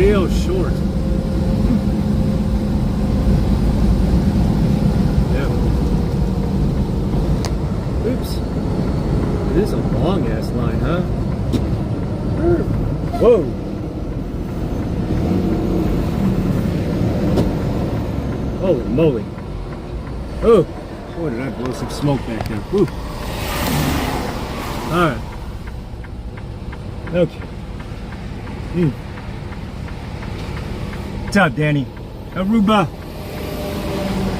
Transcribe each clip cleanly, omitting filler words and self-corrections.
real short. Yeah. Oops. It is a long ass line, huh? Whoa. Holy moly. Oh. Boy, did I blow some smoke back there. Whew. Alright. Okay. What's up, Danny? Aruba.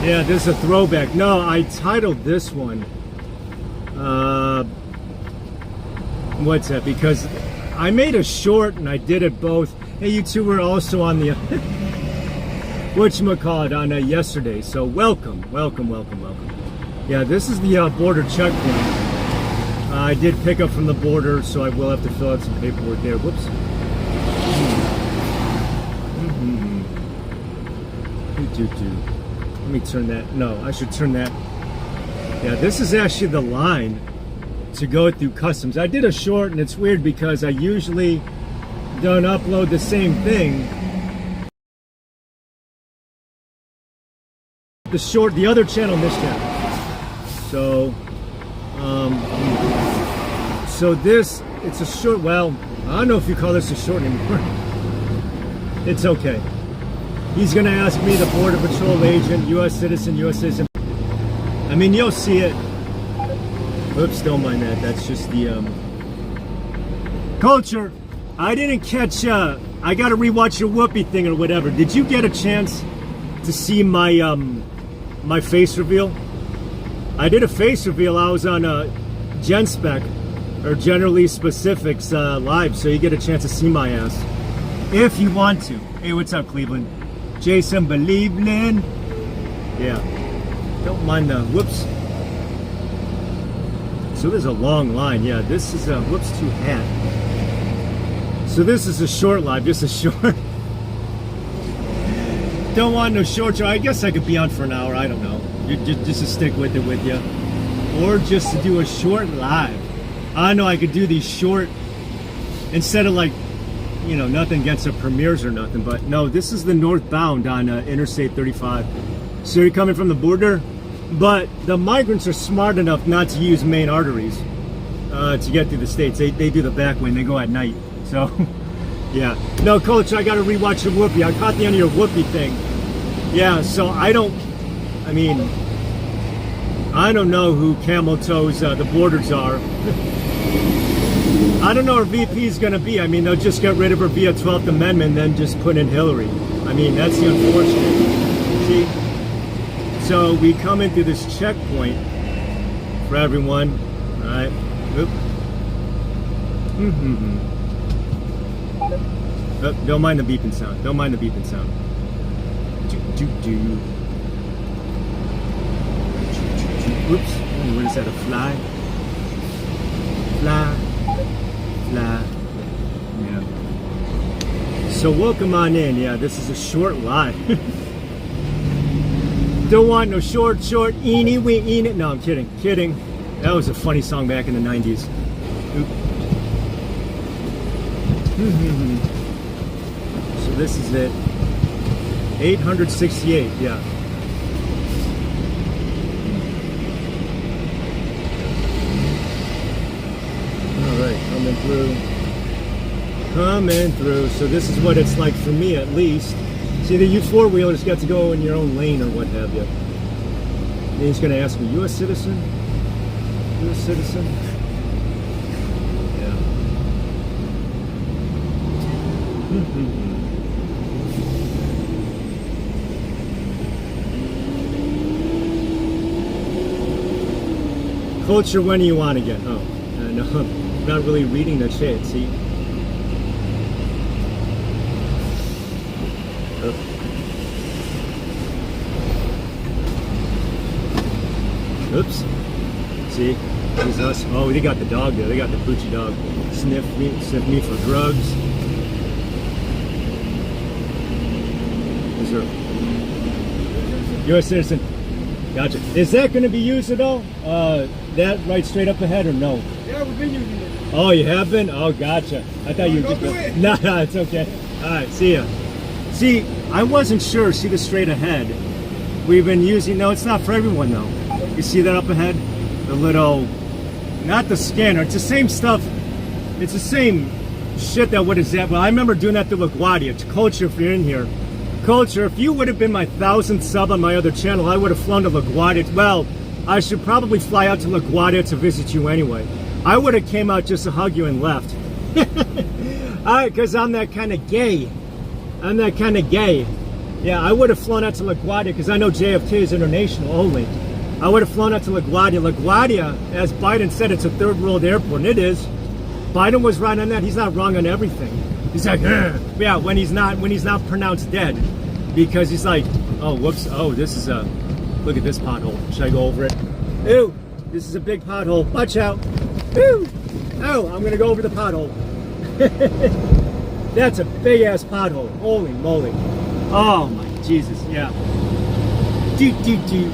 Yeah, this is a throwback. No, I titled this one. What's that? Because I made a short and I did it both. Hey, you two were also on the whatchamacallit on yesterday. So welcome. Yeah, this is the border checkpoint. I did pick up from the border, so I will have to fill out some paperwork there. Whoops. Let me turn that. No, I should turn that. Yeah, this is actually the line to go through customs. I did a short, and it's weird because I usually don't upload the same thing. The short, the other channel, this channel. So this, it's a short. Well, I don't know if you call this a short anymore. It's okay. He's gonna ask me, the Border Patrol agent, U.S. citizen, U.S. citizen. I mean, you'll see it. Oops, don't mind that. That's just the culture. I didn't catch. I gotta rewatch your Whoopi thing or whatever. Did you get a chance to see my my face reveal? I did a face reveal. I was on Gen Spec or Generally Specifics live, so you get a chance to see my ass if you want to. Hey, what's up, Cleveland? Jason Believeland. Yeah, don't mind the whoops. So there's a long line. Yeah, this is a whoops too hat. So this is a short live, just a short. Don't want no short show. I guess I could be on for an hour. I don't know. Just to stick with it with you, or just to do a short live. I know I could do these short instead of, like, you know, nothing against the premieres or nothing, but no, this is the Northbound on Interstate 35. So you're coming from the border, but the migrants are smart enough not to use main arteries to get through the states. They do the back way and they go at night. So yeah, no, Coach, I got to rewatch the Whoopi. I caught the end of your Whoopi thing. Yeah, so I don't know who camel toes the borders are. I don't know where VP is going to be. I mean, they'll just get rid of her via 12th Amendment and then just put in Hillary. I mean, that's the unfortunate. See? So we come into this checkpoint for everyone. All right. Oop. Oh, don't mind the beeping sound. Don't mind the beeping sound. Oops. What is that? A fly? Fly. Yeah. So welcome on in. Yeah, this is a short live. Don't want no short, eeny, weeny. No, I'm kidding. That was a funny song back in the 90s. So this is it. 868, yeah. Coming through. So this is what it's like for me, at least. See, the four-wheelers get to go in your own lane or what have you. And he's going to ask me, U.S. citizen? U.S. citizen? Yeah. Culture, when do you want again? Oh, no, I'm not really reading the chat, see? Oops. See? Here's us. Oh, they got the dog there. They got the poochie dog. Sniff me for drugs. Is there... U.S. citizen. Gotcha. Is that going to be used at all? That right straight up ahead or no? Yeah, we've been using it. Oh, you have been? Oh, gotcha. I thought you were just... No, it's okay. All right, see ya. See, I wasn't sure. See the straight ahead? We've been using... No, it's not for everyone, though. You see that up ahead? The little... Not the scanner. It's the same stuff. It's the same shit that what is that? Well, I remember doing that to LaGuardia. It's Culture, if you're in here. Culture, if you would have been my 1,000th sub on my other channel, I would have flown to LaGuardia. Well, I should probably fly out to LaGuardia to visit you anyway. I would have came out just to hug you and left. Because I'm that kind of gay. I'm that kind of gay. Yeah, I would have flown out to LaGuardia because I know JFK is international only. I would have flown out to LaGuardia. LaGuardia, as Biden said, it's a third world airport, and it is. Biden was right on that. He's not wrong on everything. He's like, yeah, when he's not pronounced dead, because he's like, oh, whoops, oh, this is a, look at this pothole. Should I go over it? Ew, this is a big pothole. Watch out. Ew. Oh, I'm gonna go over the pothole. That's a big ass pothole. Holy moly. Oh my Jesus, yeah.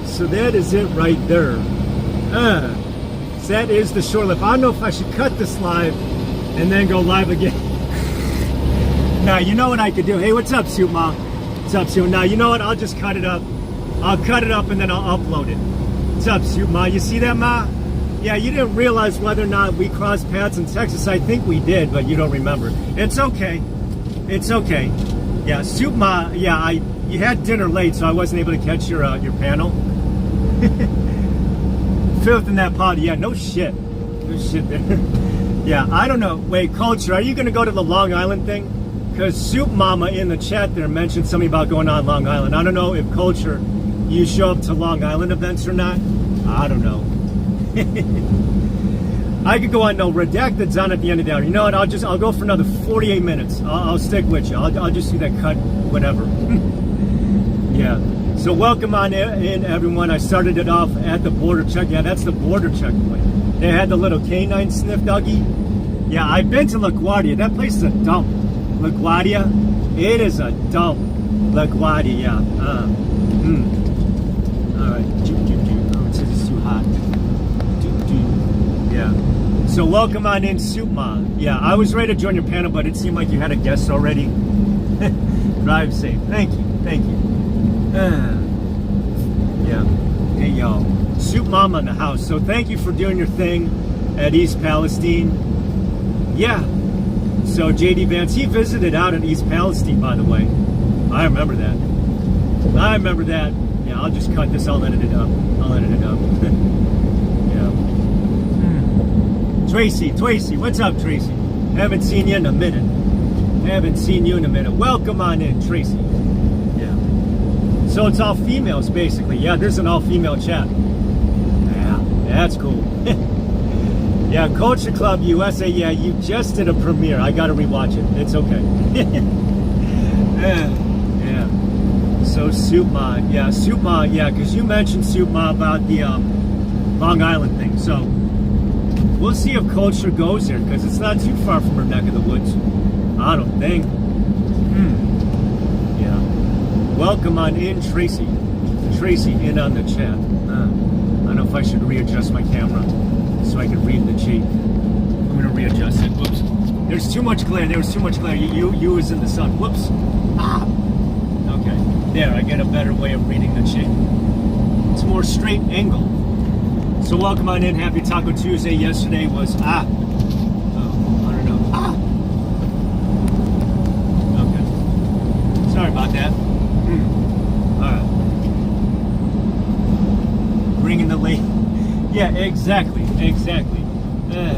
So that is it right there. So that is the short lip. I don't know if I should cut this live and then go live again. Now, you know what I could do? Hey, what's up, Soup Ma? What's up, Soup? Now, you know what? I'll just cut it up. I'll cut it up and then I'll upload it. What's up, Soup Ma? You see that, Ma? Yeah, you didn't realize whether or not we crossed paths in Texas. I think we did, but you don't remember. It's okay. It's okay. Yeah, Soup Ma, yeah, you had dinner late, so I wasn't able to catch your panel. Filth in that pot. Yeah, no shit. No shit there. Yeah, I don't know. Wait, Culture, are you going to go to the Long Island thing? Because Soup Mama in the chat there mentioned something about going on Long Island. I don't know if Culture, you show up to Long Island events or not. I don't know. I could go on. No, Redacted's on at the end of the hour. You know what? I'll go for another 48 minutes. I'll stick with you. I'll just do that cut, whatever. Yeah. So welcome on in, everyone. I started it off at the border check. Yeah, that's the border checkpoint. They had the little canine sniff doggy. Yeah, I've been to LaGuardia. That place is a dump. LaGuardia, it is a dump. LaGuardia, yeah. All right. Oh, it says it's too hot. Yeah. So welcome on in, Soup Ma. Yeah, I was ready to join your panel, but it seemed like you had a guest already. Drive safe. Thank you. Thank you. Yeah. Hey, y'all. Soup Mama in the house. So thank you for doing your thing at East Palestine. Yeah. So JD Vance, he visited out in East Palestine, by the way. I remember that. I remember that. Yeah, I'll just cut this. I'll edit it up. I'll edit it up. Yeah. Tracy, what's up, Tracy? Haven't seen you in a minute. Haven't seen you in a minute. Welcome on in, Tracy. Yeah. So it's all females, basically. Yeah, there's an all-female chat. Yeah, that's cool. Yeah, Culture Club USA. Yeah, you just did a premiere. I gotta rewatch it. It's okay. Yeah. So Soup Ma. Yeah, Soup Ma. Yeah, because you mentioned Soup Ma about the Long Island thing. So we'll see if Culture goes there because it's not too far from her neck of the woods. I don't think. Yeah. Welcome on in, Tracy. Tracy in on the chat. I don't know if I should readjust my camera so I can read the chat. I'm gonna readjust it. Whoops. There's too much glare. There was too much glare. You was in the sun. Whoops. Ah. Okay. There. I get a better way of reading the chat. It's more straight angle. So welcome on in. Happy Taco Tuesday. Yesterday was I don't know. Okay. Sorry about that. All right. Bringing the late. Yeah, exactly. Yeah.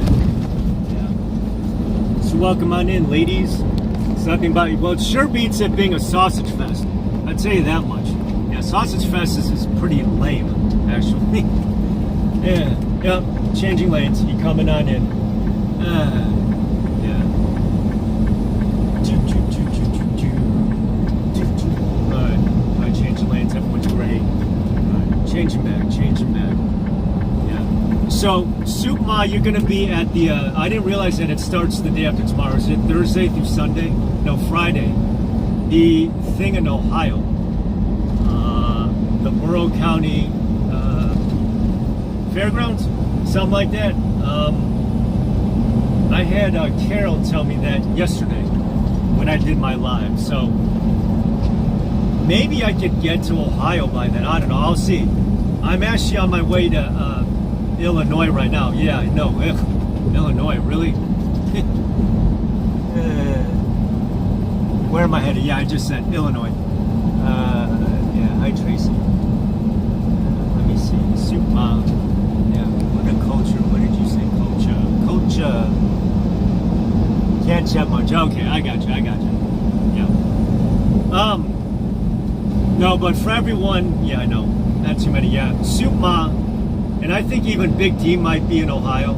So welcome on in, ladies. It's nothing about you. Well, it sure beats it being a sausage fest. I'd tell you that much. Yeah, sausage fest is pretty lame, actually. Yeah. Yep. Changing lanes. You coming on in? Yeah. All right. Changing lanes. Everyone's great. All right. Changing back. Yeah. So, Soup Ma, you're going to be at the, I didn't realize that it starts the day after tomorrow. Is it Thursday through Sunday? No, Friday. The thing in Ohio. The Borough County Fairgrounds, something like that. I had Carol tell me that yesterday when I did my live. So maybe I could get to Ohio by then. I don't know. I'll see. I'm actually on my way to Illinois right now. Yeah, no, Illinois, really? Where am I headed? Yeah, I just said Illinois. Yeah, hi Tracy. Let me see. Soup Mom. Yeah, what a culture. What did you say? Culture. Can't chat much. Okay, I got you. Yeah. No, but for everyone, yeah, I know. Not too many. Yeah, Soup Ma, and I think even Big D might be in Ohio.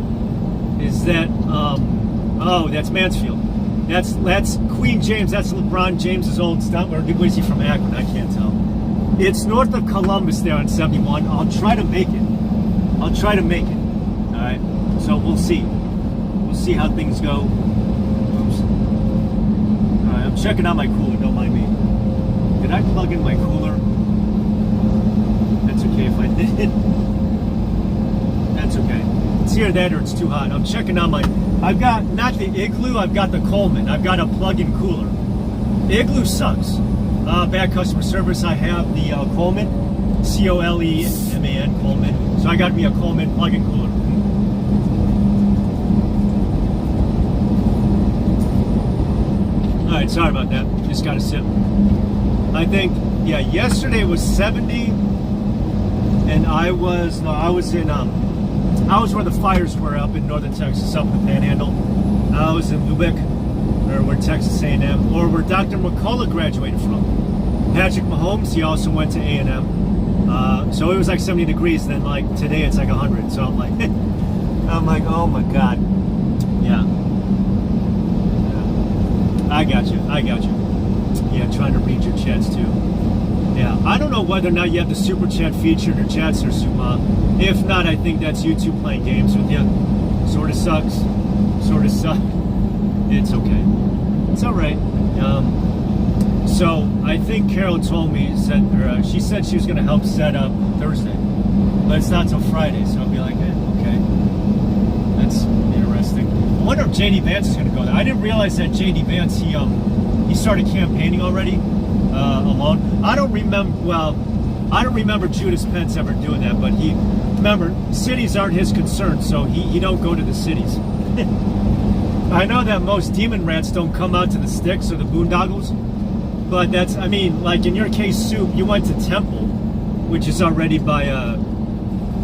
Is that? Oh, that's Mansfield. That's Queen James. That's LeBron James's old stunt. Or was he from Akron? I can't tell. It's north of Columbus there on 71. I'll try to make it. All right. So we'll see. We'll see how things go. Oops. All right. I'm checking out my cooler. Don't mind me. Did I plug in my cooler? That's okay if I did. That's okay. It's either that or it's too hot. I'm checking out I've got not the Igloo, I've got the Coleman. I've got a plug-in cooler. Igloo sucks. Bad customer service. I have the Coleman, Coleman, Coleman. So I got me a Coleman plug-in cooler. All right, sorry about that. Just got a sip. I think, yeah, yesterday was 70, and I was where the fires were up in northern Texas, up in the Panhandle. I was in Lubbock, or where Texas A&M, or where Dr. McCullough graduated from. Patrick Mahomes, he also went to A&M. So it was like 70 degrees, then like today it's like 100. So I'm like, oh my God. Yeah. I got you. Yeah, trying to read your chats too. Yeah, I don't know whether or not you have the super chat feature in your chats or Suma. If not, I think that's YouTube playing games with you. Sort of sucks. It's okay. It's all right. So I think Carol told me, she said she was going to help set up Thursday, but it's not till Friday. So I'll be like, okay, that's interesting. I wonder if JD Vance is going to go there. I didn't realize that JD Vance he started campaigning already alone. I don't remember Judas Pence ever doing that, but remember, cities aren't his concern, so he don't go to the cities. I know that most demon rats don't come out to the sticks or the boondoggles, but like in your case, Soup, you went to Temple, which is already by,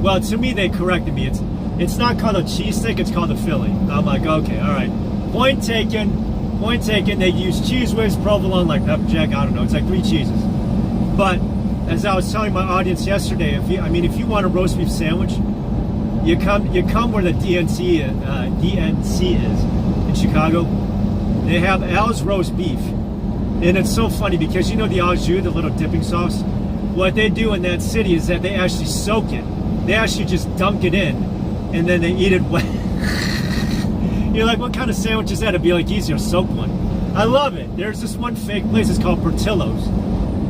well, to me, they corrected me. It's not called a cheese stick, it's called a Philly. I'm like, okay, all right. Point taken. They use Cheese Whiz, provolone, like pepper jack. I don't know. It's like 3 cheeses. But as I was telling my audience yesterday, if you want a roast beef sandwich, you come where the DNC is in Chicago. They have Al's roast beef, and it's so funny because you know the au jus, the little dipping sauce. What they do in that city is that they actually soak it. They actually just dunk it in, and then they eat it wet. You're like, what kind of sandwich is that? It'd be like easier to soak one. I love it. There's this one fake place. It's called Portillo's.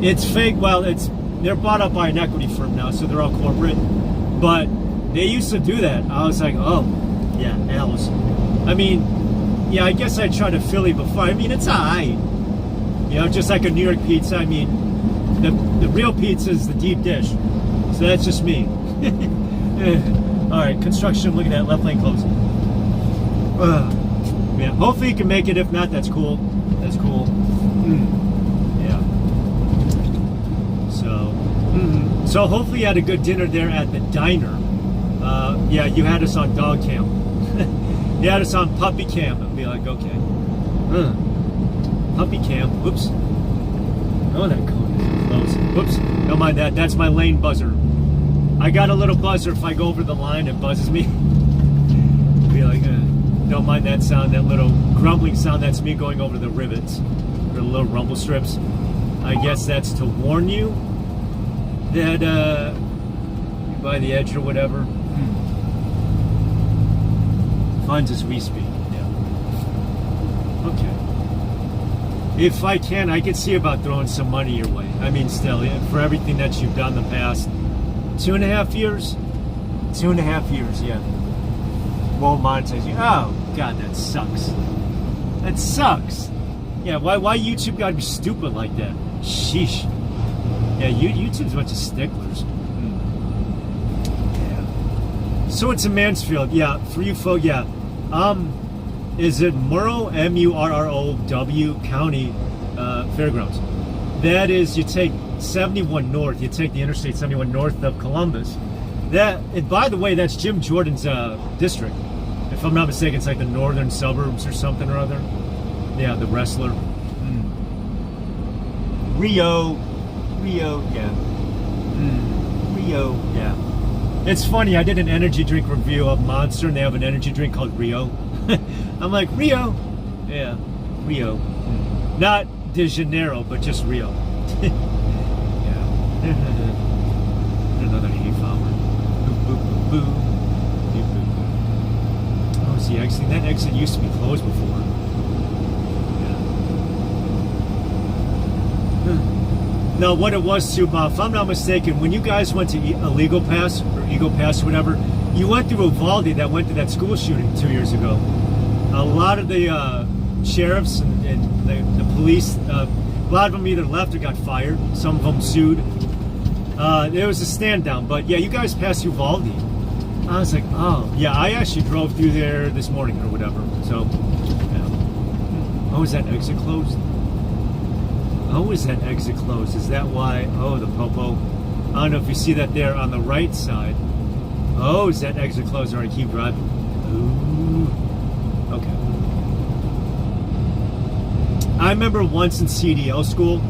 It's fake. Well, they're bought up by an equity firm now, so they're all corporate. But they used to do that. I was like, oh, yeah, Alice. Yeah, I guess I tried a Philly before. It's alright. Just like a New York pizza. The real pizza is the deep dish. So that's just me. All right, construction. Look at that left lane closed. Yeah, hopefully you can make it. If not, that's cool. Yeah. So hopefully you had a good dinner there at the diner. Yeah, you had us on dog cam. You had us on puppy cam. I'd be like, okay. Puppy cam. Whoops. Oh, that code is close. Whoops. Don't mind that. That's my lane buzzer. I got a little buzzer. If I go over the line, it buzzes me. Be like, don't mind that sound, that little grumbling sound. That's me going over the rivets, or the little rumble strips. I guess that's to warn you that you're by the edge or whatever. Funds as we speak. Yeah. Okay. If I can, I could see about throwing some money your way. Still, for everything that you've done the past 2.5 years, 2.5 years, yeah. Won't monetize you. Oh, God, that sucks. That sucks. Yeah, why YouTube gotta be stupid like that? Sheesh. Yeah, YouTube's a bunch of sticklers. Yeah. So it's in Mansfield. Yeah, for you folks, yeah. Is it Murrow, M-U-R-R-O-W County Fairgrounds? That is, you take 71 north. You take the Interstate 71 north of Columbus. That, and by the way, that's Jim Jordan's district. If I'm not mistaken, it's like the northern suburbs or something or other. Yeah, the wrestler. Rio, yeah. Rio, yeah. It's funny, I did an energy drink review of Monster, and they have an energy drink called Rio. I'm like, Rio? Yeah, Rio. Not De Janeiro, but just Rio. Yeah. Another hay flower. Boo. Oh, see, exit. That exit used to be closed before. No, what it was too, if I'm not mistaken, when you guys went to Illegal Pass or Eagle Pass or whatever, you went through Uvalde that went to that school shooting 2 years ago. A lot of the sheriffs and the police, a lot of them either left or got fired. Some of them sued. There was a stand down, but yeah, you guys passed Uvalde. I was like, oh, yeah, I actually drove through there this morning or whatever. So, yeah. Oh, is that exit closed? Oh, is that exit closed? Is that why? Oh, the popo. I don't know if you see that there on the right side. Oh, is that exit closed? All right, keep driving. Ooh. Okay. I remember once in CDL school,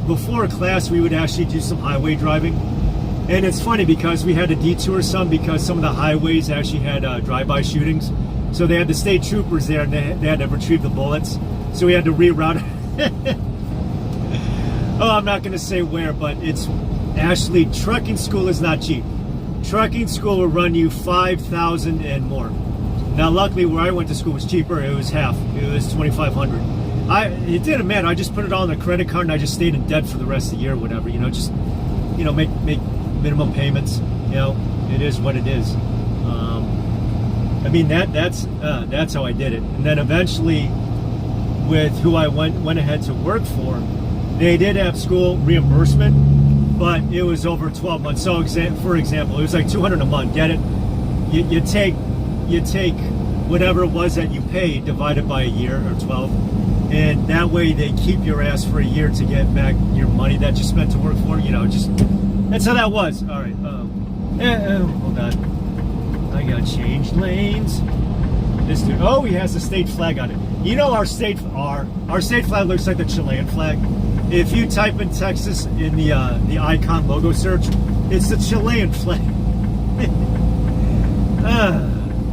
before class, we would actually do some highway driving. And it's funny because we had to detour some because some of the highways actually had drive-by shootings. So they had the state troopers there and they had to retrieve the bullets. So we had to reroute. Oh, I'm not going to say where, but it's actually, trucking school is not cheap. Trucking school will run you $5,000 and more. Now, luckily, where I went to school was cheaper. It was half. It was $2,500. It didn't matter. I just put it all on the credit card and I just stayed in debt for the rest of the year, or whatever. You know, just make minimum payments. You know, it is what it is. I mean, that's how I did it. And then eventually, with who I went ahead to work for, they did have school reimbursement, but it was over 12 months. So, for example, it was like $200 a month. Get it? You take whatever it was that you paid divided by a year or 12, and that way they keep your ass for a year to get back your money that you spent to work for. You know, just that's how that was. All right. Hold on. I got changed lanes. This dude. Oh, he has a state flag on it. You know, our state flag looks like the Chilean flag. If you type in Texas in the icon logo search, it's the Chilean flag.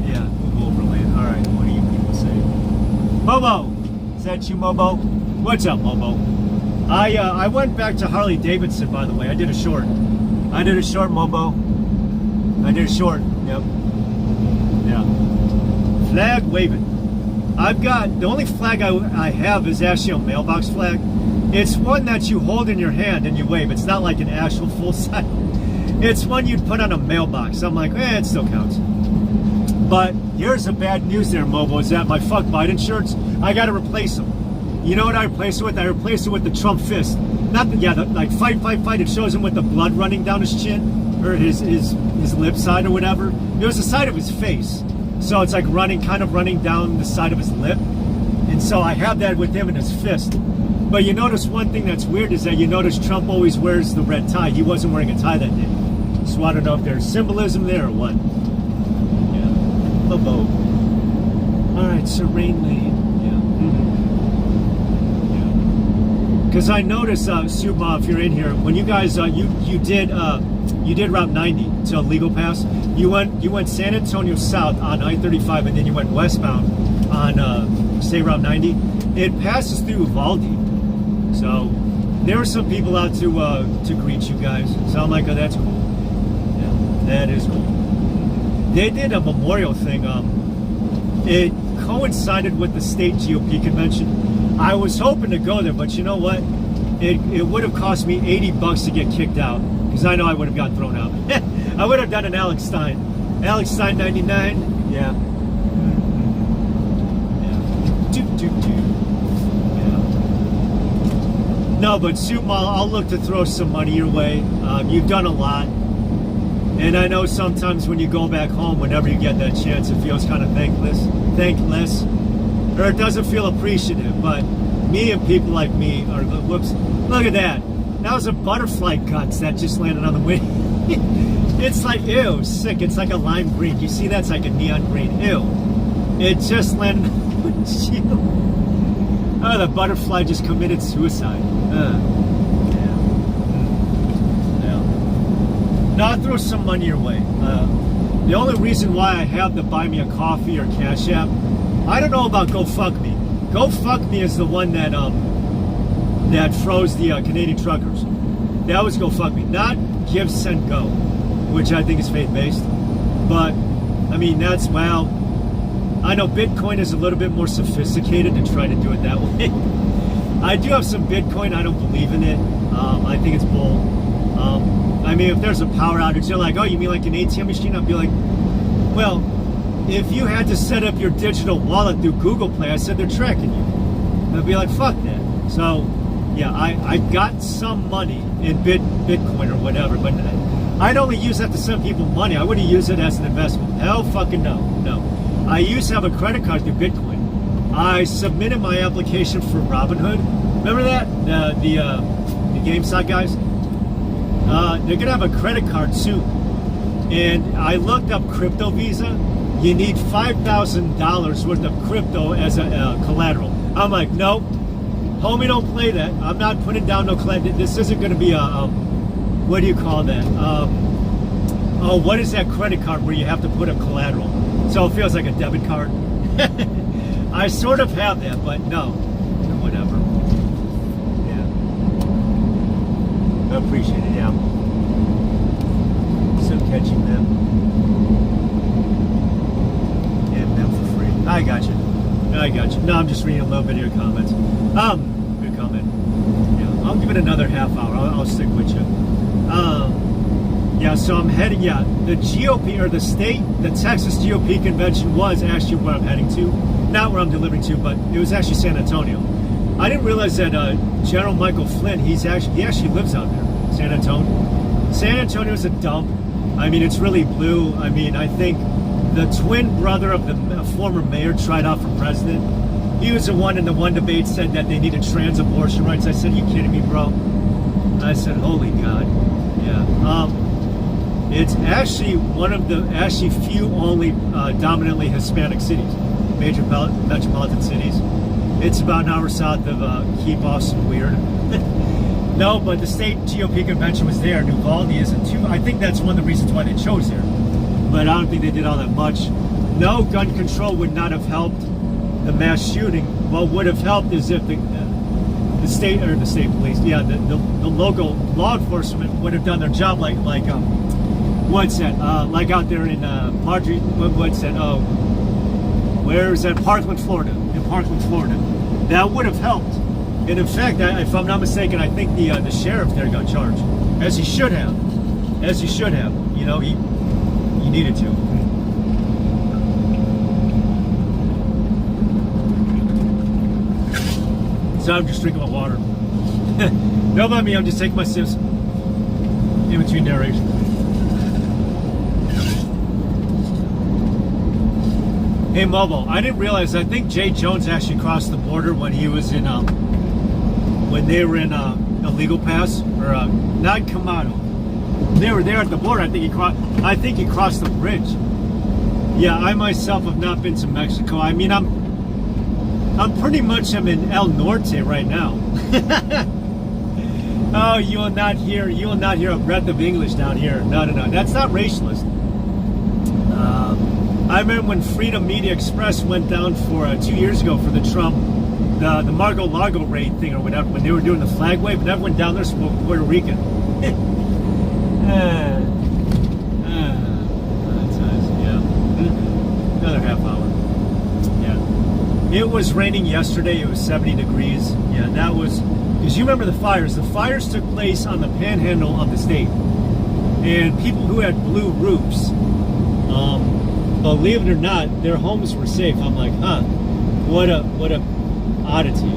Yeah, we'll go over land. All right, what do you people say? Mobo, is that you, Mobo? What's up, Mobo? I went back to Harley Davidson, by the way. I did a short, Mobo. I did a short. Yep. Yeah. Flag waving. I've got, the only flag I have is actually a mailbox flag. It's one that you hold in your hand and you wave. It's not like an actual full size. It's one you'd put on a mailbox. I'm like, it still counts. But here's the bad news there, Mobo, is that my fuck Biden shirts, I gotta replace them. You know what I replaced it with? I replaced it with the Trump fist. Not the, like fight. It shows him with the blood running down his chin, or his lip side or whatever. It was the side of his face. So it's like kind of running down the side of his lip. And so I have that with him in his fist. But you notice one thing that's weird is that you notice Trump always wears the red tie. He wasn't wearing a tie that day. So I don't know if there's symbolism there or what. Yeah. Bobo. All right, serene lane. Yeah. Because I noticed, Suba, if you're in here, when you guys, you did Route 90 to Legal Pass. You went San Antonio south on I-35, and then you went westbound on say Route 90. It passes through Uvalde. So there were some people out to greet you guys. So I'm like, oh, that's cool. Yeah, that is cool. They did a memorial thing. It coincided with the state GOP convention. I was hoping to go there, but you know what? It would have cost me $80 to get kicked out, because I know I would have gotten thrown out. I would have done an Alex Stein. Alex Stein 99. Yeah. No, but Soup, I'll look to throw some money your way. You've done a lot. And I know sometimes when you go back home, whenever you get that chance, it feels kind of thankless, or it doesn't feel appreciative. But me and people like me are, whoops, look at that. That was a butterfly guts that just landed on the wing. It's like, ew, sick. It's like a lime green. You see that's like a neon green. Ew. It just landed on the windshield. Oh, the butterfly just committed suicide. Now I'll throw some money your way. The only reason why I have the Buy Me a Coffee or Cash App, I don't know about GoFuckMe. GoFuckMe is the one that that froze the Canadian truckers. That was GoFuckMe, not Give Send Go, which I think is faith-based. But I mean, that's, well, I know Bitcoin is a little bit more sophisticated to try to do it that way. I do have some Bitcoin. I don't believe in it. I think it's bull. I mean, if there's a power outage, they're like, oh, you mean like an ATM machine? I'd be like, well, if you had to set up your digital wallet through Google Play, I said they're tracking you. I'd be like, fuck that. So, yeah, I got some money in Bitcoin or whatever, but I'd only use that to send people money. I wouldn't use it as an investment. Hell fucking no. I used to have a credit card through Bitcoin. I submitted my application for Robinhood. Remember that? The GameStop guys? They're gonna have a credit card soon. And I looked up crypto Visa. You need $5,000 worth of crypto as a collateral. I'm like, nope. Homie, don't play that. I'm not putting down no collateral. This isn't gonna be a, what do you call that? Oh, what is that credit card where you have to put a collateral? So it feels like a debit card. I sort of have that, but no. Whatever. Yeah. I appreciate it, yeah. Still catching them. And them for free. I got you. No, I'm just reading a little bit of your comments. Good comment. Yeah, I'll give it another half hour. I'll stick with you. Yeah, so I'm heading, the GOP, or the Texas GOP convention was actually where I'm heading to. Not where I'm delivering to, but it was actually San Antonio. I didn't realize that General Michael Flynn, he actually lives out there, San Antonio. San Antonio is a dump. I mean, it's really blue. I mean, I think the twin brother of the former mayor tried out for president. He was the one in the one debate said that they needed trans abortion rights. I said, are you kidding me, bro? I said, holy God. Yeah. It's actually one of the few only dominantly Hispanic cities, major metropolitan cities. It's about an hour south of Keep Austin Weird. No, but the state GOP convention was there. Uvalde isn't too. I think that's one of the reasons why they chose there. But I don't think they did all that much. No, gun control would not have helped the mass shooting. What would have helped is if the state police, the local law enforcement would have done their job like what's that? Like out there in Marjorie, what's that? Oh, where is that? Parkland, Florida. In Parkland, Florida, that would have helped. And in fact, if I'm not mistaken, I think the sheriff there got charged, as he should have. You know, he needed to. So I'm just drinking my water. Don't mind me. I'm just taking my sips in between narrations. Hey, Mobo, I didn't realize, I think Jay Jones actually crossed the border when he was in, when they were in illegal pass, or not Kamado. They were there at the border. I think he crossed the bridge. Yeah, I myself have not been to Mexico. I mean, I'm pretty much in El Norte right now. Oh, you will not hear a breath of English down here. No, that's not racialist. I remember when Freedom Media Express went down for 2 years ago for the Trump, the Mar-a-Lago raid thing or whatever, when they were doing the flag wave, and everyone down there spoke Puerto Rican. Another half hour. Yeah. It was raining yesterday. It was 70 degrees. Yeah, that was, because you remember the fires. The fires took place on the panhandle of the state. and people who had blue roofs, believe it or not, their homes were safe. I'm like, huh, what a oddity.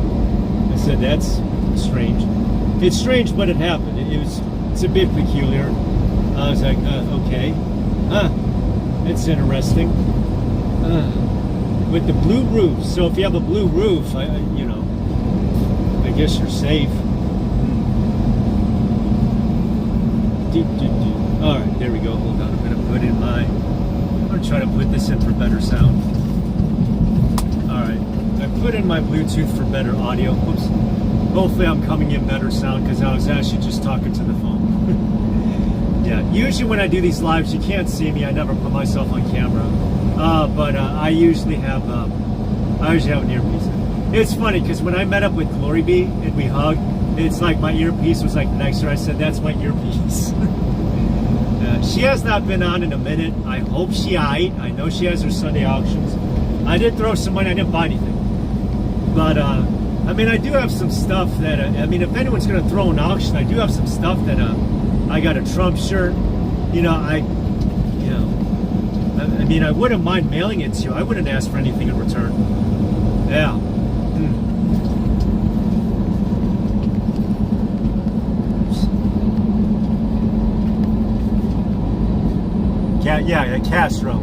I said, that's strange. It's strange, but it happened. It's a bit peculiar. I was like, okay, it's interesting. With the blue roof, so if you have a blue roof, I guess you're safe. All right, there we go. Hold on, I'm gonna put in I'm gonna try to put this in for better sound. All right, I put in my Bluetooth for better audio. Oops. Hopefully I'm coming in better sound because I was actually just talking to the phone. Yeah, usually when I do these lives, you can't see me. I never put myself on camera, but I usually have an earpiece. It's funny because when I met up with Glory Bee and we hugged, it's like my earpiece was like next to her. I said, "That's my earpiece." She has not been on in a minute. I hope she aight. I know she has her Sunday auctions. I did throw some money. I didn't buy anything, but I mean, I do have some stuff that I mean, if anyone's going to throw an auction, I do have some stuff that I got a Trump shirt. I mean, I wouldn't mind mailing it to you. I wouldn't ask for anything in return. Yeah. Yeah, Castro.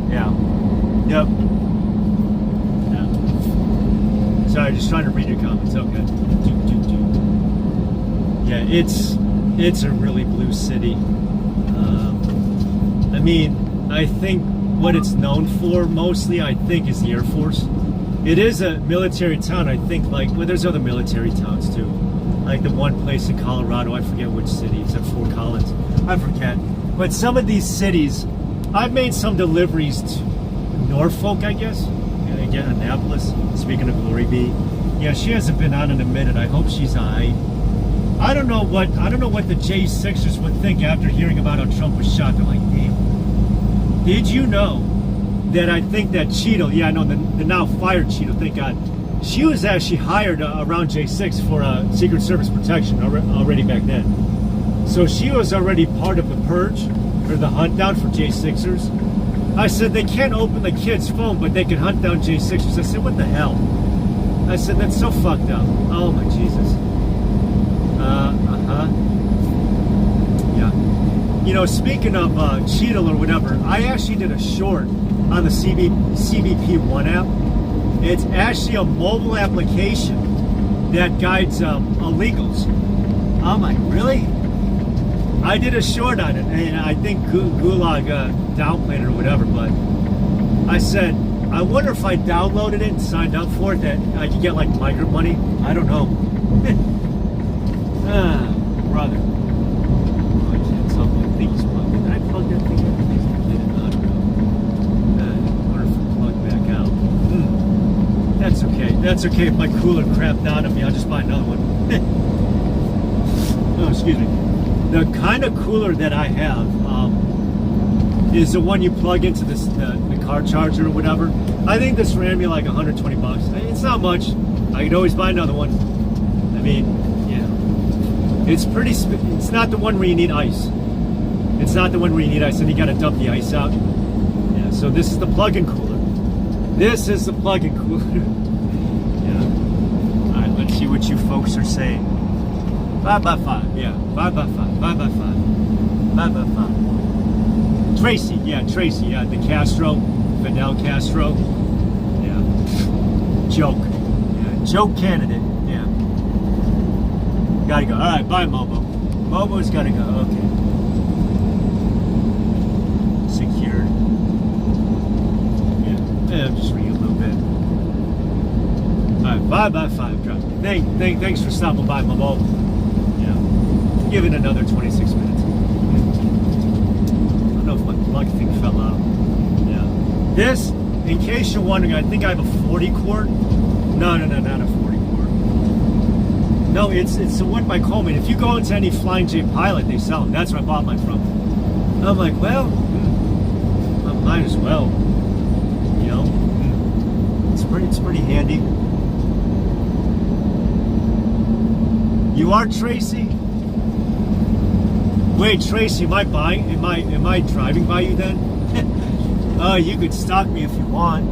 Yeah. Yep. Yeah. Sorry, just trying to read your comments. Okay. Yeah, it's a really blue city. I mean, I think what it's known for mostly, I think, is the Air Force. It is a military town. I think, there's other military towns too. Like the one place in Colorado, I forget which city. It's at Fort Collins. I forget. But some of these cities, I've made some deliveries to Norfolk, I guess. And again, Annapolis. Speaking of Glory Bee, yeah, she hasn't been on in a minute. I hope she's alright. I don't know what the J6ers would think after hearing about how Trump was shot. They're like, damn. Did you know that I think that Cheeto, yeah, I know the now fired Cheeto, thank God, she was actually hired around J6 for Secret Service protection already back then. So she was already part of the purge, or the hunt down for J6ers. I said, they can't open the kid's phone, but they can hunt down J6ers. I said, what the hell? I said, that's so fucked up. Oh my Jesus. Yeah. Speaking of Cheetle or whatever, I actually did a short on the CBP One app. It's actually a mobile application that guides illegals. I'm like, really? I did a short on it, and I think Gulag downplayed it or whatever, but I said, I wonder if I downloaded it and signed up for it, that I could get like migrant money. I don't know. Brother. Oh, I can't tell me. I think he's plugged in. Did I plug that thing in? I don't know. I wonder if I plug back out. That's okay. That's okay if my cooler crapped out on me. I'll just buy another one. Oh, excuse me. The kind of cooler that I have is the one you plug into the car charger or whatever. I think this ran me like $120. It's not much. I could always buy another one. I mean, yeah. It's not the one where you need ice. It's not the one where you need ice and you got to dump the ice out. Yeah, so this is the plug-in cooler. This is the plug-in cooler. Yeah. All right, let's see what you folks are saying. 5x5, yeah. 5x5, 5x5, 5x5. Tracy, yeah, the Castro, Fidel Castro. Yeah. Joke. Yeah, joke candidate, yeah. Gotta go. Alright, bye, Momo. Momo's gotta go, okay. Secured. Yeah, I'm just reading a little bit. Alright, 5x5, drop. Thanks for stopping by, Momo. Give it another 26 minutes. I don't know if my plug thing fell out. Yeah. This, in case you're wondering, I think I have a 40 quart. No, not a 40 quart. No, it's the one by Coleman. If you go into any Flying J Pilot, they sell them. That's where I bought mine from. I'm like, well, I might as well. It's pretty handy. You are Tracy? Wait, Tracy, am I driving by you then? Oh, you could stalk me if you want.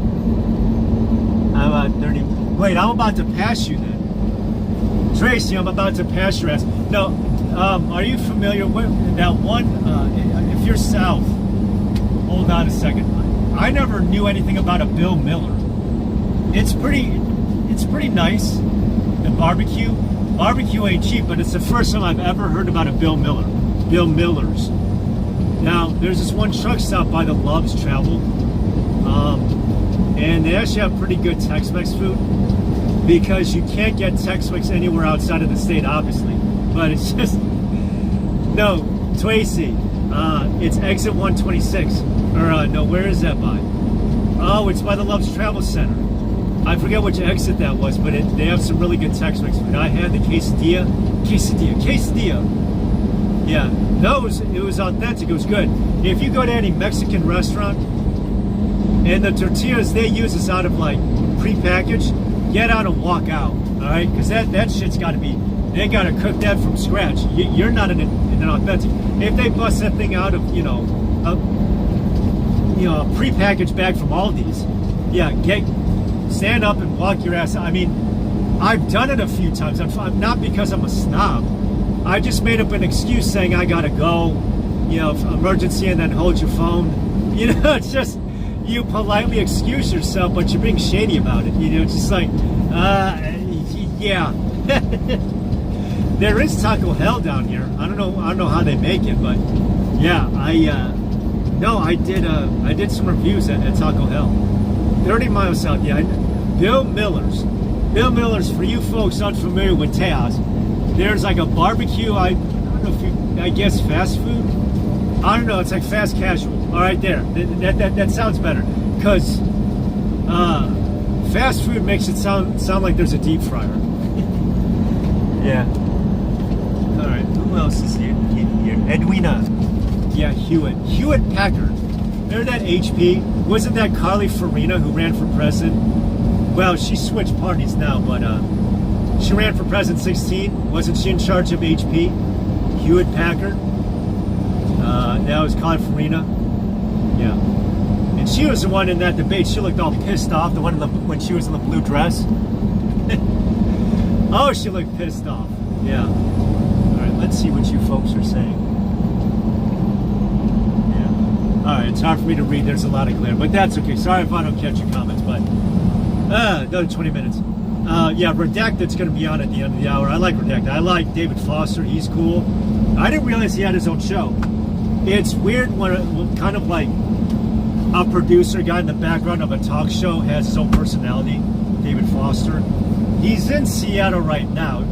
I'm about 30. Wait, I'm about to pass you then. Tracy, I'm about to pass your ass. No, are you familiar with that one? If you're south, hold on a second. I never knew anything about a Bill Miller. It's pretty nice. And barbecue ain't cheap, but it's the first time I've ever heard about a Bill Miller. Bill Miller's. Now, there's this one truck stop by the Loves Travel, and they actually have pretty good Tex-Mex food, because you can't get Tex-Mex anywhere outside of the state, obviously. But it's just, no, Tracy, it's exit 126, or no, where is that by? Oh, it's by the Loves Travel Center. I forget which exit that was, but they have some really good Tex-Mex food. I had the quesadilla. Yeah, no, it was authentic. It was good. If you go to any Mexican restaurant and the tortillas they use is out of like prepackaged, get out and walk out. All right, because that shit's got to be. They got to cook that from scratch. You're not in an authentic. If they bust that thing out of a prepackaged bag from Aldi's, yeah, stand up and walk your ass out. I mean, I've done it a few times. I'm not because I'm a snob. I just made up an excuse saying I gotta go, emergency, and then hold your phone. It's just, you politely excuse yourself, but you're being shady about it. It's just like, yeah. There is Taco Hell down here. I don't know how they make it, but yeah, I did some reviews at Taco Hell. 30 miles south, yeah. Bill Miller's, for you folks unfamiliar with Tejas, there's like a barbecue, I don't know if I guess fast food? I don't know, it's like fast casual. All right, there. That sounds better. Because fast food makes it sound like there's a deep fryer. Yeah. All right, who else is here? Edwina. Yeah, Hewitt Packard. Remember that HP? Wasn't that Carly Farina who ran for president? Well, she switched parties now, but she ran for president 16. Wasn't she in charge of HP? Hewitt Packard. That was Carly Farina. Yeah. And she was the one in that debate. She looked all pissed off. The one when she was in the blue dress. Oh, she looked pissed off. Yeah. All right, let's see what you folks are saying. All right, it's hard for me to read. There's a lot of glare, but that's okay. Sorry if I don't catch your comments, but another 20 minutes. Yeah, Redacted's going to be on at the end of the hour. I like Redacted. I like David Foster. He's cool. I didn't realize he had his own show. It's weird when kind of like a producer guy in the background of a talk show has his own personality. David Foster. He's in Seattle right now.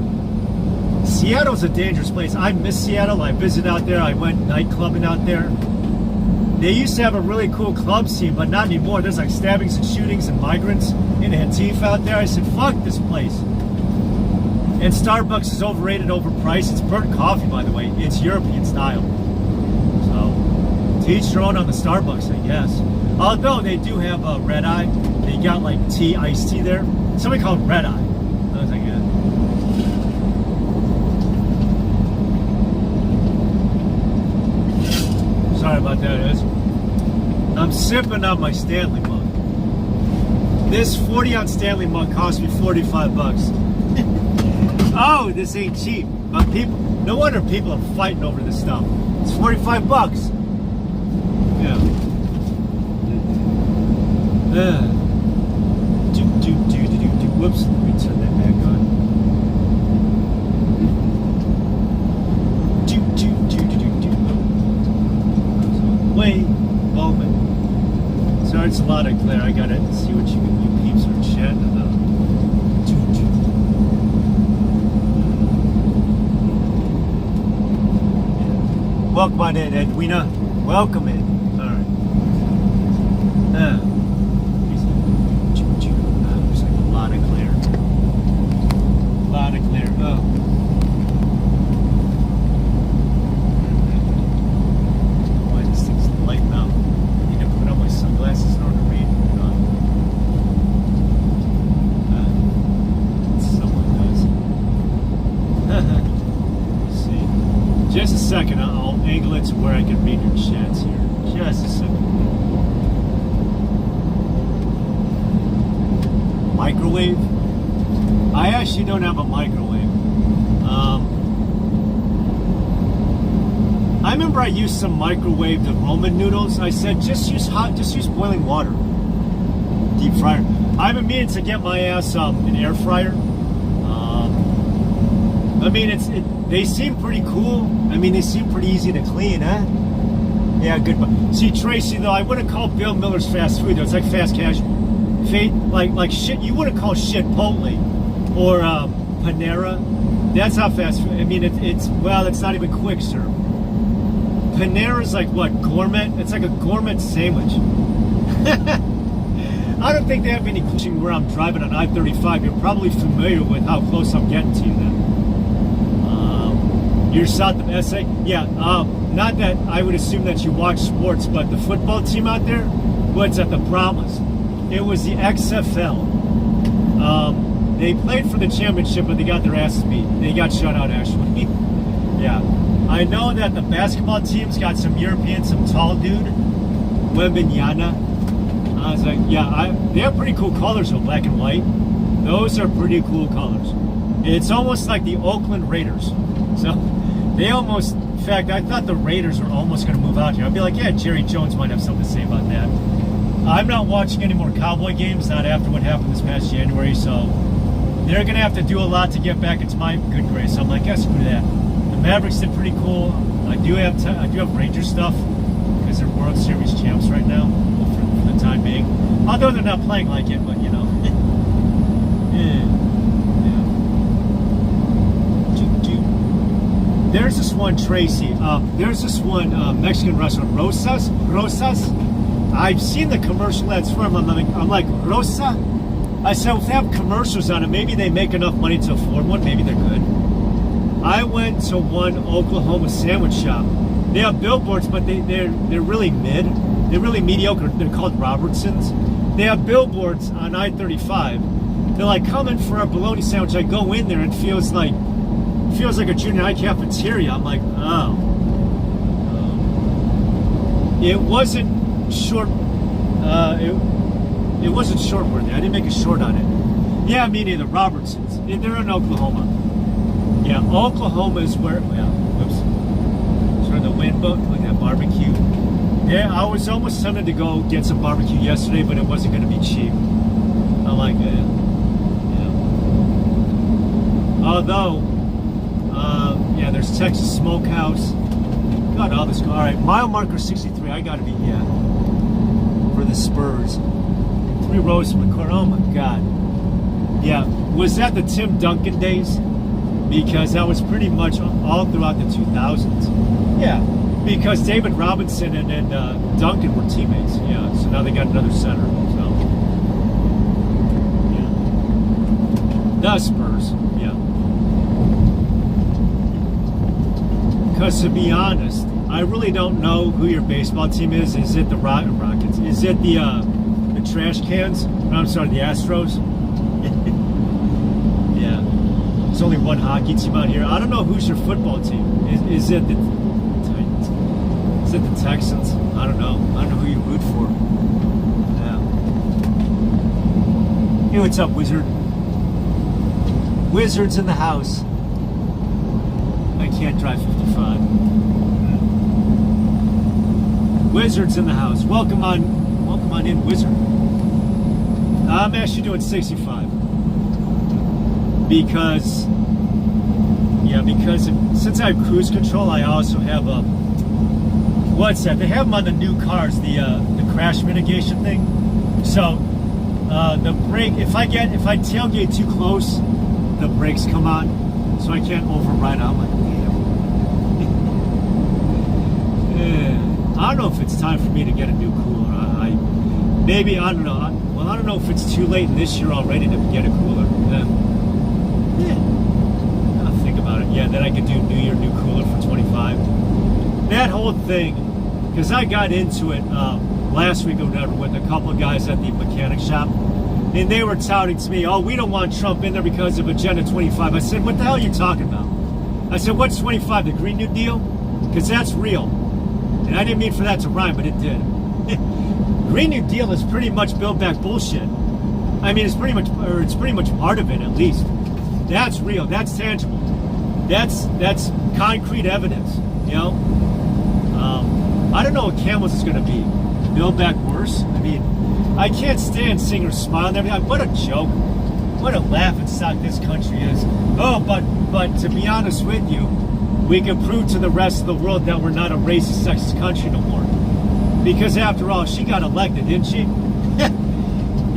Seattle's a dangerous place. I miss Seattle. I visited out there. I went night clubbing out there. They used to have a really cool club scene, but not anymore. There's like stabbings and shootings and migrants and Antifa out there. I said, fuck this place. And Starbucks is overrated, overpriced. It's burnt coffee, by the way. It's European style. So, to each their own on the Starbucks, I guess. Although they do have a red eye. They got like iced tea there. Somebody called red eye. I was like, yeah. Sorry about that, guys. I'm sipping on my Stanley mug. This 40-ounce Stanley mug cost me 45 bucks. Oh, this ain't cheap. But no wonder people are fighting over this stuff. It's 45 bucks. Yeah. Whoops, let me turn that back on. Wait, moment. Sorry, it's a lot of glare. I gotta see what you peeps are chatting about. Welcome on in, Edwina. Welcome in. All right. There's like a lot of glare. A lot of glare. Oh. Why this thing's lighting up? I need to put on my sunglasses in order to read. Someone does. Let's see. Just a second. angle it to where I can read your chats here. Just a second. Microwave? I actually don't have a microwave. I remember I used some microwave the Roman noodles. I said just use boiling water. Deep fryer. I've been meaning to get my ass an air fryer. I mean, they seem pretty cool. I mean, they seem pretty easy to clean, huh? Yeah, good. See, Tracy, though, I wouldn't call Bill Miller's fast food, though. It's like fast casual. Like shit, you wouldn't call shit Chipotle or Panera. That's how fast food. I mean, it's not even quick serve. Panera's like what, gourmet? It's like a gourmet sandwich. I don't think they have any cooking where I'm driving on I-35. You're probably familiar with how close I'm getting to you then. You're south of SA? Yeah, not that I would assume that you watch sports, but the football team out there, what's at the Brahmas? It was the XFL. They played for the championship, but they got their asses beat. They got shut out, actually. Yeah. I know that the basketball team's got some European, some tall dude, Wembenyama. I was like, yeah, they have pretty cool colors, though, black and white. Those are pretty cool colors. It's almost like the Oakland Raiders. So they almost, in fact, I thought the Raiders were almost going to move out here. I'd be like, yeah, Jerry Jones might have something to say about that. I'm not watching any more Cowboy games, not after what happened this past January, so they're going to have to do a lot to get back into my good grace. So I'm like, yeah, screw that. The Mavericks did pretty cool. I do have Ranger stuff because they're World Series champs right now, for the time being. Although they're not playing like it, but you know. Yeah. There's this one, Tracy. There's this one Mexican restaurant, Rosas. I've seen the commercial ads for them. I'm like, Rosa? I said, if they have commercials on it, maybe they make enough money to afford one. Maybe they're good. I went to one Oklahoma sandwich shop. They have billboards, but they're really mid. They're really mediocre. They're called Robertsons. They have billboards on I-35. They're like, come in for a bologna sandwich. I go in there, it feels like a junior high cafeteria. I'm like, oh. It wasn't short. It wasn't short worthy. I didn't make a short on it. Yeah, me neither. Robertsons. They're in Oklahoma. Yeah, Oklahoma is where. Yeah, whoops. Sort of the wind boat, like that barbecue. Yeah, I was almost tempted to go get some barbecue yesterday, but it wasn't going to be cheap. I like it. Yeah. Although, yeah, there's Texas Smokehouse. Got all this. All right, mile marker 63. I got to be for the Spurs. 3 rows from the court. Oh my God. Yeah, was that the Tim Duncan days? Because that was pretty much all throughout the 2000s. Yeah, because David Robinson and Duncan were teammates. Yeah, so now they got another center. So, yeah. The Spurs. Yeah. Because to be honest, I really don't know who your baseball team is. Is it the Rockets? Is it the trash cans? No, I'm sorry, the Astros. Yeah. There's only one hockey team out here. I don't know who's your football team. Is it the Titans? Is it the Texans? I don't know. I don't know who you root for. Yeah. Hey, what's up, Wizard? Wizards in the house. I can't drive 55. Wizards in the house. Welcome on in, Wizard. I'm actually doing 65 because since I have cruise control, I also have what's that? They have them on the new cars, the crash mitigation thing. So the brake, if I tailgate too close, the brakes come on, so I can't override. I'm like, damn. Yeah. I don't know if it's time for me to get a new cooler. Maybe, I don't know. Well, I don't know if it's too late in this year already to get a cooler. Yeah. I'll think about it. Yeah, then I could do New Year, new cooler for 25. That whole thing, because I got into it last week or whatever with a couple of guys at the mechanic shop, and they were touting to me, oh, we don't want Trump in there because of Agenda 25. I said, what the hell are you talking about? I said, what's 25, the Green New Deal? because that's real. And I didn't mean for that to rhyme, but it did. Green New Deal is pretty much build back bullshit. I mean, it's pretty much part of it, at least. That's real. That's tangible. That's concrete evidence. You know. I don't know what Camel's is going to be. Build back worse. I mean, I can't stand seeing her smile and everything. What a joke. What a laughing stock this country is. Oh, but to be honest with you, we can prove to the rest of the world that we're not a racist, sexist country no more. Because after all, she got elected, didn't she?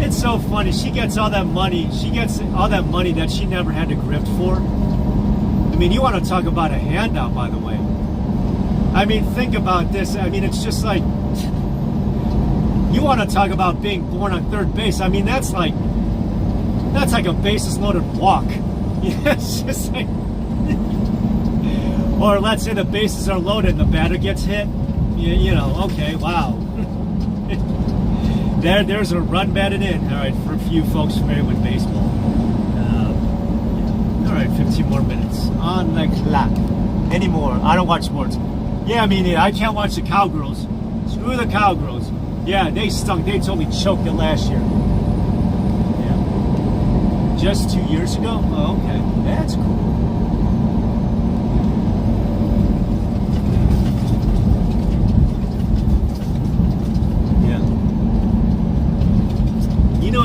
It's so funny. She gets all that money. She gets all that money that she never had to grift for. I mean, you want to talk about a handout, by the way. I mean, think about this. I mean, it's just like, you want to talk about being born on third base. I mean, that's like a bases loaded walk. Yeah, it's just like, or let's say the bases are loaded and the batter gets hit. You know, okay, wow. There's a run batted in. All right, for a few folks familiar with baseball. All right, 15 more minutes on the clock. Anymore. I don't watch sports. Yeah, I mean, I can't watch the Cowgirls. Screw the Cowgirls. Yeah, they stunk. They totally choked it last year. Yeah. Just 2 years ago? Oh, okay. That's cool.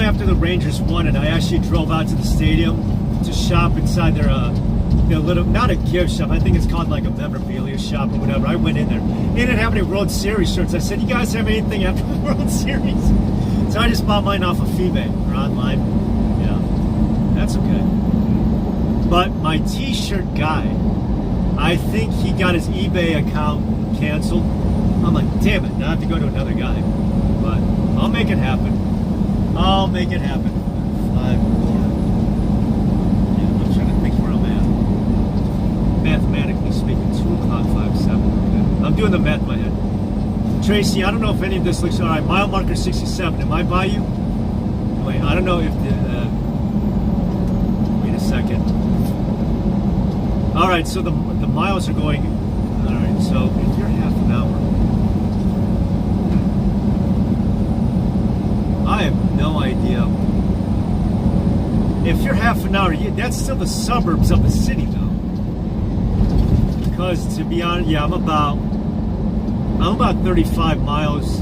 After the Rangers won, and I actually drove out to the stadium to shop inside their little, not a gift shop, I think it's called like a memorabilia shop or whatever. I went in there. They didn't have any World Series shirts. I said, you guys have anything after the World Series? So I just bought mine off of eBay or online. Yeah, that's okay. But my t-shirt guy, I think he got his eBay account canceled. I'm like, damn it, now I have to go to another guy. But I'll make it happen. I'll make it happen. 5 more. Yeah, I'm trying to think where I'm at. Mathematically speaking, 2 o'clock, 5, 7. Okay. I'm doing the math in my head. Tracy, I don't know if any of this looks all right. Mile marker 67. Am I by you? Wait, I don't know if the. Wait a second. All right, so the miles are going. All right, so if you're half an hour. I have no idea. If you're half an hour, that's still the suburbs of the city, though. Because to be honest, yeah, I'm about 35 miles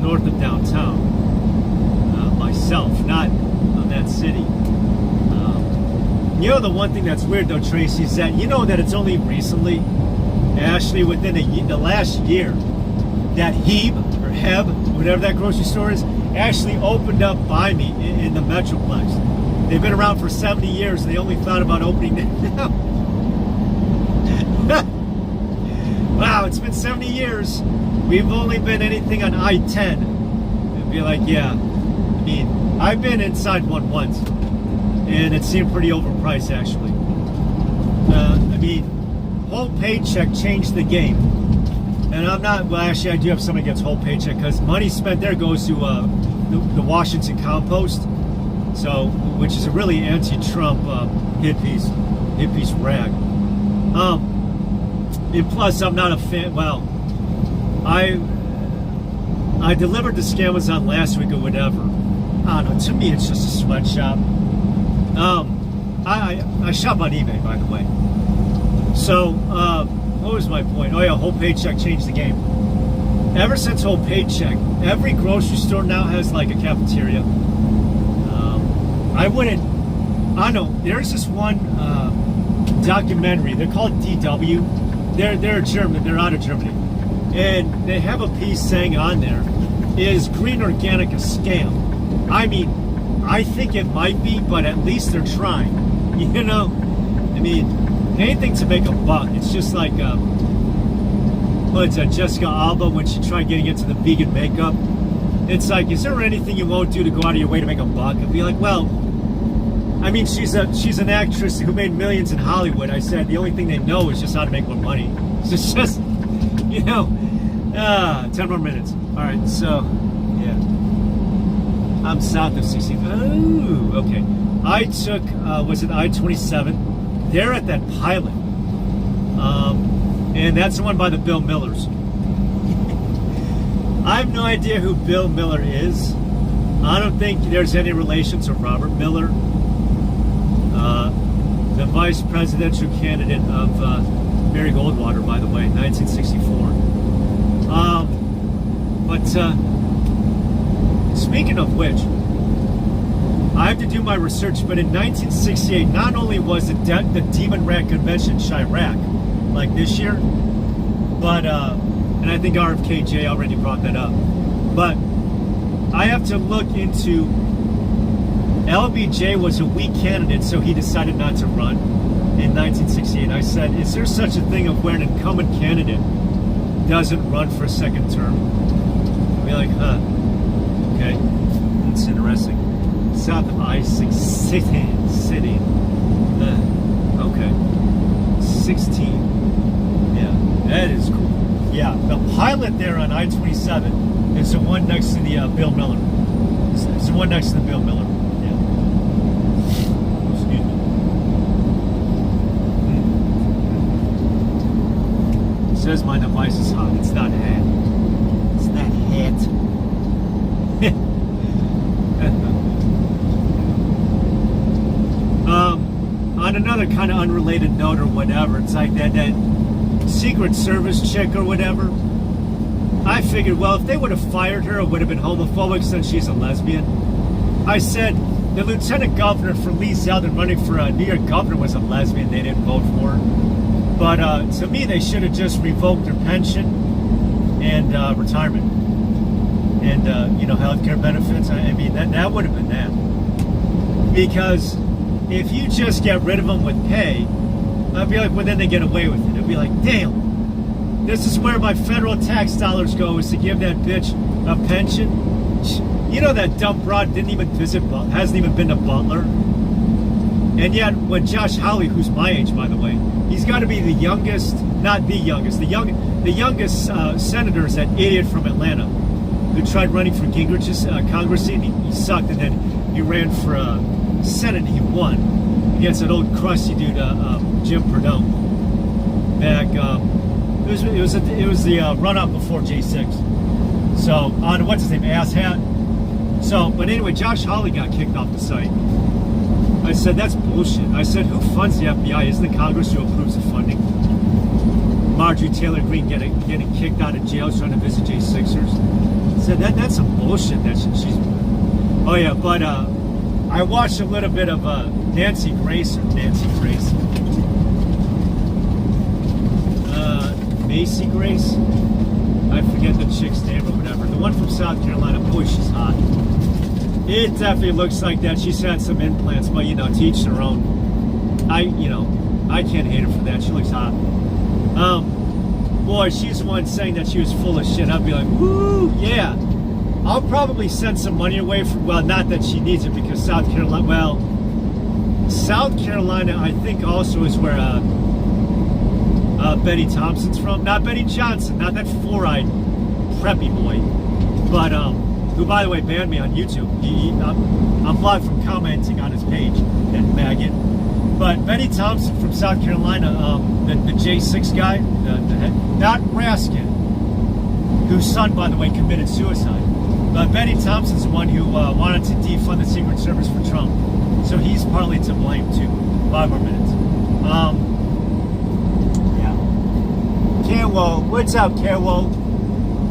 north of downtown myself, not on that city. You know, the one thing that's weird though, Tracy, is that you know that it's only recently, actually within the last year, that Heb, whatever that grocery store is, actually opened up by me in the Metroplex. They've been around for 70 years and they only thought about opening it now. Wow, it's been 70 years. We've only been anything on I-10. It'd be like, yeah. I mean, I've been inside one once and it seemed pretty overpriced actually. I mean, whole paycheck changed the game. And I'm not, well actually I do have somebody gets whole paycheck because money spent there goes to the Washington Compost, so, which is a really anti-Trump hit piece rag. And plus I'm not a fan, well, I delivered the Scamazon last week or whatever. I don't know, to me it's just a sweatshop. I shop on eBay, by the way. So, what was my point? Oh yeah, whole paycheck changed the game. Ever since whole paycheck, every grocery store now has like a cafeteria. I don't know, there's this one documentary, they're called DW. They're German, they're out of Germany. And they have a piece saying on there, is green organic a scam? I mean, I think it might be, but at least they're trying. You know? I mean, anything to make a buck. It's just like, what's that, Jessica Alba when she tried getting into the vegan makeup? It's like, is there anything you won't do to go out of your way to make a buck? I'd be like, well, I mean, she's an actress who made millions in Hollywood. I said the only thing they know is just how to make more money. It's just, you know, 10 more minutes. All right, so, yeah. I'm south of 60. Oh, okay. I took, was it I-27? They're at that pilot. And that's the one by the Bill Millers. I have no idea who Bill Miller is. I don't think there's any relation to Robert Miller, the vice presidential candidate of Barry Goldwater, by the way, 1964. But speaking of which, I have to do my research, but in 1968, not only was the Demon Rat Convention in Chirac, like this year, but, and I think RFKJ already brought that up, but I have to look into, LBJ was a weak candidate, so he decided not to run in 1968. I said, is there such a thing of where an incumbent candidate doesn't run for a second term? I'd be like, huh, okay, that's interesting. South of I-65 city. Okay. 16. Yeah, that is cool. Yeah, the pilot there on I-27 is the one next to the Bill Miller. It's the one next to the Bill Miller. Yeah. Excuse me. It says my device is hot. It's not hot. It's not hot. On another kind of unrelated note or whatever, it's like that Secret Service chick or whatever. I figured, well, if they would have fired her, it would have been homophobic since she's a lesbian. I said the lieutenant governor for Lee Zeldin running for New York governor was a lesbian. They didn't vote for her. But to me, they should have just revoked her pension and retirement and health care benefits. I mean, that would have been that. Because if you just get rid of them with pay, I'd be like, well, then they get away with it. It'd be like, damn, this is where my federal tax dollars go, is to give that bitch a pension. You know that dumb broad didn't even visit, hasn't even been to Butler. And yet, when Josh Hawley, who's my age, by the way, he's got to be the youngest, not the youngest, the youngest senator is that idiot from Atlanta who tried running for Gingrich's Congress seat. He sucked, and then he ran for Senate. He won against that old crusty dude, Jim Perdome. Back, it was the run-up before J6. So on what's his name, asshat. So, but anyway, Josh Hawley got kicked off the site. I said that's bullshit. I said, who funds the FBI? Isn't the Congress who approves the funding? Marjorie Taylor Greene getting kicked out of jail trying to visit J6ers. I said that's some bullshit. That she's. Oh yeah, but I watched a little bit of Nancy Grace. Macy Grace? I forget the chick's name or whatever. The one from South Carolina. Boy, she's hot. It definitely looks like that. She's had some implants, but to each their own. I can't hate her for that. She looks hot. Boy, she's the one saying that she was full of shit. I'd be like, woo, yeah. I'll probably send some money away for, well, not that she needs it, because South Carolina, I think also is where Betty Thompson's from. Not Betty Johnson, not that four-eyed preppy boy, but who, by the way, banned me on YouTube. I'm blocked from commenting on his page, that maggot. But Betty Thompson from South Carolina, the J6 guy, not Raskin, whose son, by the way, committed suicide. But Betty Thompson's the one who wanted to defund the Secret Service for Trump. So he's partly to blame, too. 5 more minutes. Yeah. Carol, what's up, Carol?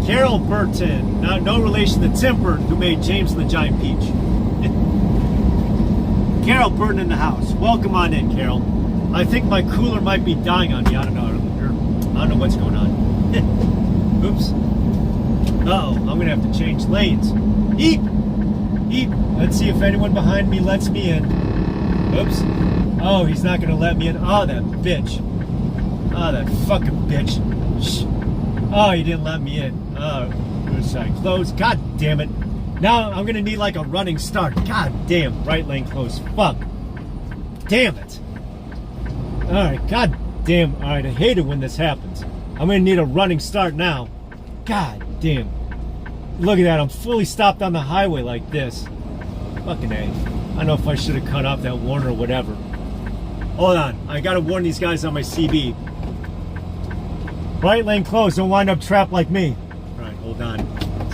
Carol Burton. No relation to Tim Burton, who made James and the Giant Peach. Carol Burton in the house. Welcome on in, Carol. I think my cooler might be dying on me. I don't know what's going on. Oops. Uh-oh, I'm going to have to change lanes. Eep! Eep! Let's see if anyone behind me lets me in. Oops. Oh, he's not going to let me in. Oh, that bitch. Oh, that fucking bitch. Shh. Oh, he didn't let me in. Oh, side closed. God damn it. Now I'm going to need like a running start. God damn. Right lane closed. Fuck. Damn it. Alright, god damn. Alright, I hate it when this happens. I'm going to need a running start now. God damn. Look at that. I'm fully stopped on the highway like this. Fucking A. I don't know if I should have cut off that warner or whatever. Hold on. I got to warn these guys on my CB. Right lane closed. Don't wind up trapped like me. All right, hold on.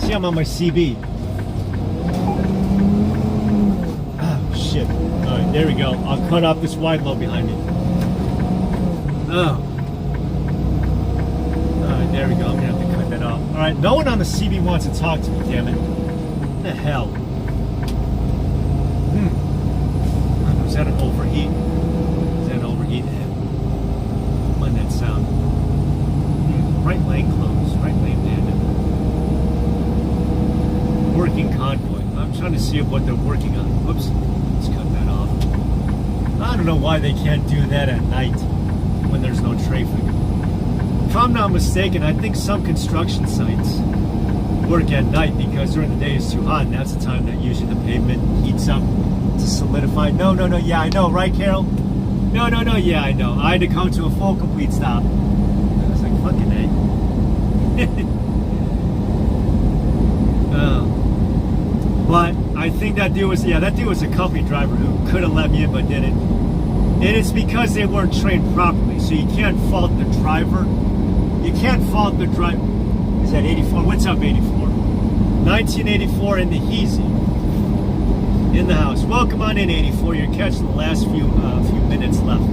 See, I'm on my CB. Oh, shit. All right, there we go. I'll cut off this wide load behind me. Oh. All right, there we go. I'm going to have to cut that off. All right, no one on the CB wants to talk to me, damn it. What the hell? Is that an overheat? Is that an overheat? Mind that sound. Right lane closed. Right lane banded. Working convoy. I'm trying to see what they're working on. Whoops. Let's cut that off. I don't know why they can't do that at night when there's no traffic. If I'm not mistaken, I think some construction sites work at night because during the day it's too hot, and that's the time that usually the pavement heats up to solidify. No, yeah, I know, right, Carol? No, yeah, I know. I had to come to a full complete stop. I was like, fucking A. But I think that dude was a company driver who could have let me in but didn't. And it's because they weren't trained properly. So you can't fault the driver. You can't fault the driver. Is that 84? What's up, 84? 1984 in the Heezy. In the house. Welcome on in, 84. You're catching the last few minutes left.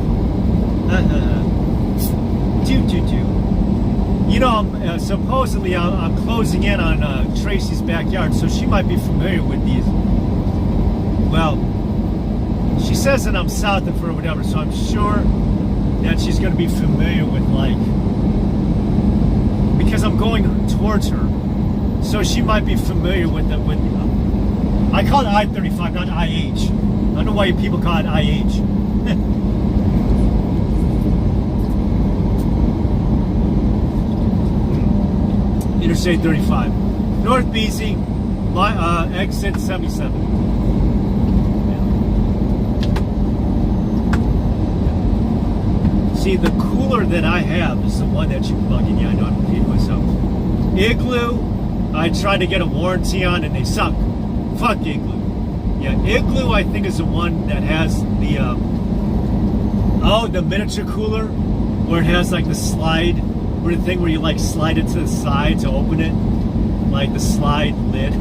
You know, supposedly I'm closing in on Tracy's backyard, so she might be familiar with these. Well, she says that I'm south of her or whatever, so I'm sure that she's going to be familiar with, like, because I'm going towards her, so she might be familiar with the. I call it I-35, not IH. I don't know why people call it IH. Interstate 35. North BC, exit 77. See, the cooler that I have is the one that you plug in. Yeah, I know I'm repeating myself. Igloo, I tried to get a warranty on and they suck. Fuck Igloo. Yeah, Igloo I think is the one that has the the miniature cooler where it has like the slide, or the thing where you like slide it to the side to open it, like the slide lid.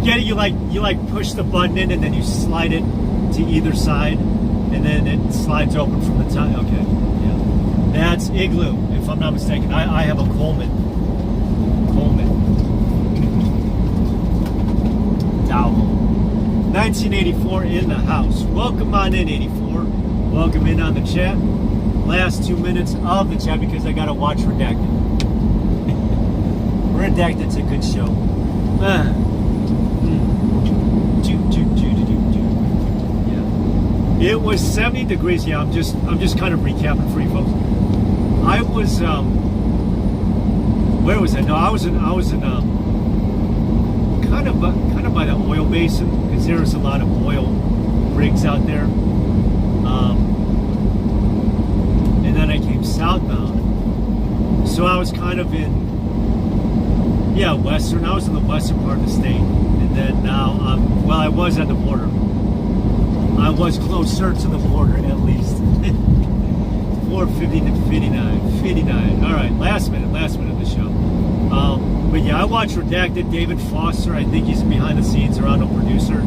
Get it? You like push the button in and then you slide it to either side, and then it slides open from the top. Okay, yeah, that's Igloo if I'm not mistaken. I have a Coleman. 1984 in the house. Welcome on in, 84. Welcome in on the chat. Last 2 minutes of the chat because I gotta watch Redacted. Redacted's a good show. Yeah. It was 70 degrees. Yeah, I'm just kind of recapping for you folks. I was where was I? No, I was in kind of by the oil basin, because there's a lot of oil rigs out there. And then I came southbound, so I was kind of in western. I was in the western part of the state, and then now I was at the border. I was closer to the border at least. 450 to 59. All right, last minute of the show. But yeah, I watch Redacted. David Foster, I think he's behind the scenes around a producer.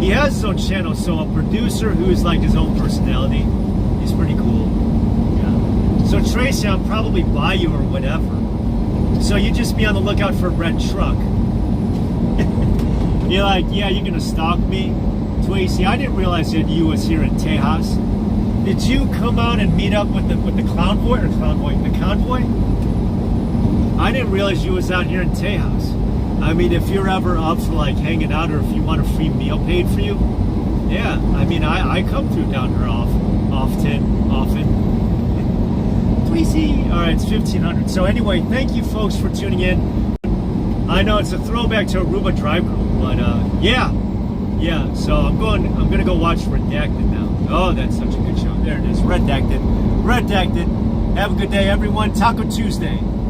He has his own channel, so a producer who's like his own personality. He's pretty cool. Yeah. So Tracy, I'm probably by you or whatever. So you just be on the lookout for a red truck. You're like, yeah, you're gonna stalk me, Tracy. I didn't realize that you was here in Tejas. Did you come out and meet up with the convoy? I didn't realize you was out here in Tejas. I mean, if you're ever up for like hanging out, or if you want a free meal paid for you, yeah. I mean, I come through down here often. Tracy. All right, it's 1500. So anyway, thank you folks for tuning in. I know it's a throwback to Aruba Drive Group, but yeah. So I'm gonna go watch Redacted now. Oh, that's such a good show. There it is, Redacted. Have a good day, everyone. Taco Tuesday.